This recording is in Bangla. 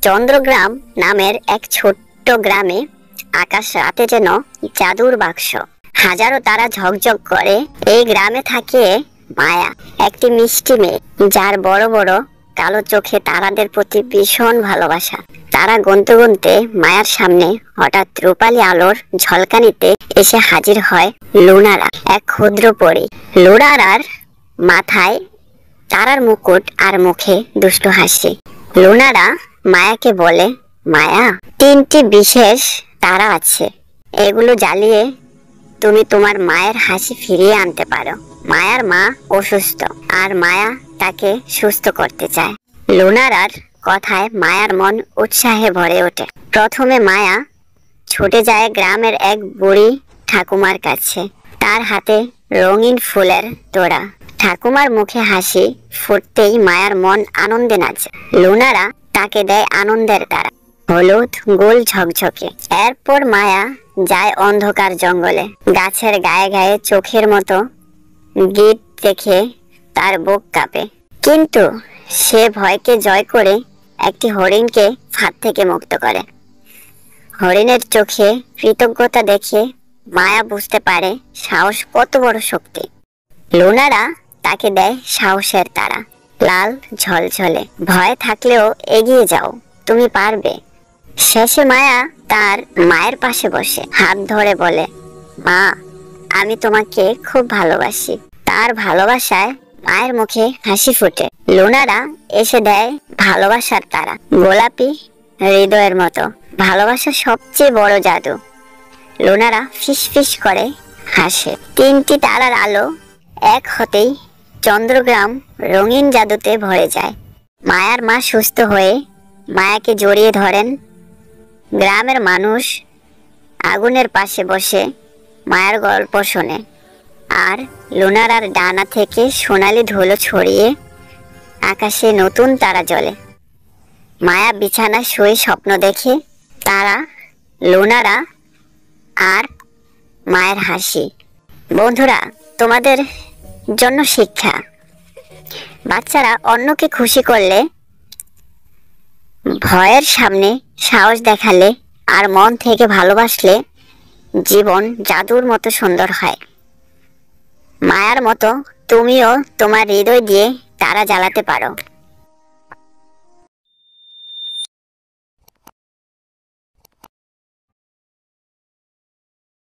চন্দ্রগ্রাম নামের এক ছোট্ট গ্রামে আকাশ রাতে যেন জাদুর বাক্স। হাজারো তারা ঝকঝক করে। এই গ্রামে থাকে মায়া, একটি মিষ্টি মেয়ে যার বড় বড় কালো চোখে তারাদের প্রতি ভীষণ ভালোবাসা। তারা গুনতে গুনতে মায়ার সামনে হঠাৎ রূপালী আলোর ঝলকানিতে এসে হাজির হয় লুনারা, এক ক্ষুদ্র পরী। লুনারার মাথায় তারার মুকুট আর মুখে দুষ্টু হাসি। লুনারা মায়াকে বলে, মায়া, 3টি বিশেষ তারা আছে, এগুলো জ্বালিয়ে তুমি তোমার মায়ের হাসি ফিরিয়ে আনতে পারো। মায়ার মা অসুস্থ আর মায়া তাকে সুস্থ করতে চায়। লুনারার কথায় মায়ার মন উৎসাহে ভরে ওঠে। প্রথমে মায়া ছুটে যায় গ্রামের এক বুড়ি ঠাকুমার কাছে। তার হাতে রঙিন ফুলের তোড়া। ঠাকুমার মুখে হাসি ফুটতেই মায়ার মন আনন্দে নাচে। লুনারা তাকে দেয় আনন্দের তারা, হলুদ গোল ঝকঝকে। এরপর মায়া যায় অন্ধকার জঙ্গলে। গাছের গায়ে গায়ে চোখের মতো গিট দেখে তার বুক কাঁপে। কিন্তু সে ভয়কে জয় করে একটি হরিণকে ফাঁদ থেকে মুক্ত করে। হরিণের চোখে কৃতজ্ঞতা দেখে মায়া বুঝতে পারে সাহস কত বড় শক্তি। লুনারা তাকে দেয় সাহসের তারা, লাল ঝলঝলে। ভয় থাকলেও এগিয়ে যাও, তুমি পারবে। শেষে মায়া তার মায়ের পাশে বসে হাত ধরে বলে, মা, আমি তোমাকে খুব ভালোবাসি। তার ভালোবাসায় মায়ের মুখে হাসি ফুটে। লুনারা এসে দেয় ভালোবাসার তারা, গোলাপি হৃদয়ের মতো। ভালোবাসা সবচেয়ে বড় জাদু। লুনারা ফিস ফিস করে হাসে। 3টি তারার আলো এক হতেই চন্দ্রগ্রাম রঙিন জাদুতে ভরে যায়। মায়ার মা সুস্থ হয়ে মায়াকে জড়িয়ে ধরেন। গ্রামের মানুষ আগুনের পাশে বসে মায়ের গল্প শোনে। আর লুনারার ডানা থেকে সোনালি ধুলো ছড়িয়ে আকাশে নতুন তারা জ্বলে। মায়া বিছানায় শুয়ে স্বপ্ন দেখে, তারা, লুনারা আর মায়ের হাসি। বন্ধুরা, তোমাদের জন্য শিক্ষা। বাচ্চারা অন্যকে খুশি করলে, ভয়ের সামনে সাহস দেখালে আর মন থেকে ভালোবাসলে জীবন জাদুর মতো সুন্দর হয়। মায়ার মতো তুমিও তোমার হৃদয় দিয়ে তারা জ্বালাতে পারো।